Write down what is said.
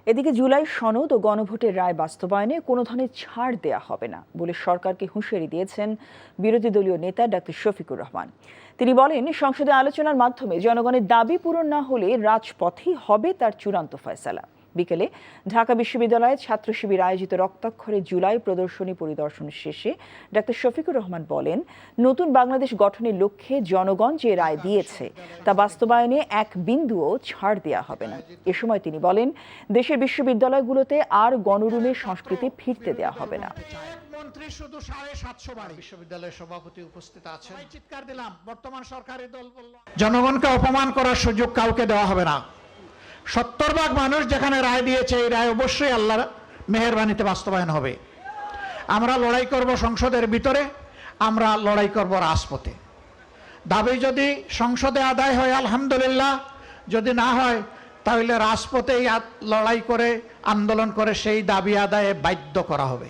এদিকে জুলাই সনদ ও গণভোটের রায় বাস্তবায়নে কোনো ধরনের ছাড় দেয়া হবে না বলে সরকারকে হুঁশিয়ারি দিয়েছেন বিরোধী দলীয় নেতা ডাক্তার শফিকুর রহমান। তিনি বলেন, সংসদে আলোচনার মাধ্যমে জনগণের দাবি পূরণ না হলে রাজপথেই হবে তার চূড়ান্ত ফয়সালা। বিকেলে ঢাকা বিশ্ববিদ্যালয়ে ছাত্র শিবির আয়োজিত রক্তাক্ষরে জুলাই প্রদর্শনী পরিদর্শন শেষে ডাক্তার শফিকুর রহমান বলেন, নতুন বাংলাদেশ গঠনের লক্ষ্যে জনগণ যে রায় দিয়েছে তা বাস্তবায়নে এক বিন্দুও ছাড় দেওয়া হবে না। এ সময় তিনি বলেন, দেশের বিশ্ববিদ্যালয়গুলোতে আর গণরুমের সংস্কৃতি ফিরতে দেওয়া হবে না। মন্ত্রী শুধু 750 বাড়ি বিশ্ববিদ্যালয়ের সভাপতি উপস্থিত আছেন। চিৎকার দিলাম, বর্তমান সরকারি দল বলল জনগণকে অপমান করার সুযোগ কাউকে দেওয়া হবে না। 70 ভাগ মানুষ যেখানে রায় দিয়েছে, এই রায় অবশ্যই আল্লাহর মেহেরবানিতে বাস্তবায়ন হবে। আমরা লড়াই করব সংসদের ভিতরে, আমরা লড়াই করব রাজপথে। দাবি যদি সংসদে আদায় হয় আলহামদুলিল্লাহ, যদি না হয় তাহলে রাজপথেই লড়াই করে আন্দোলন করে সেই দাবি আদায়ে বাধ্য করা হবে।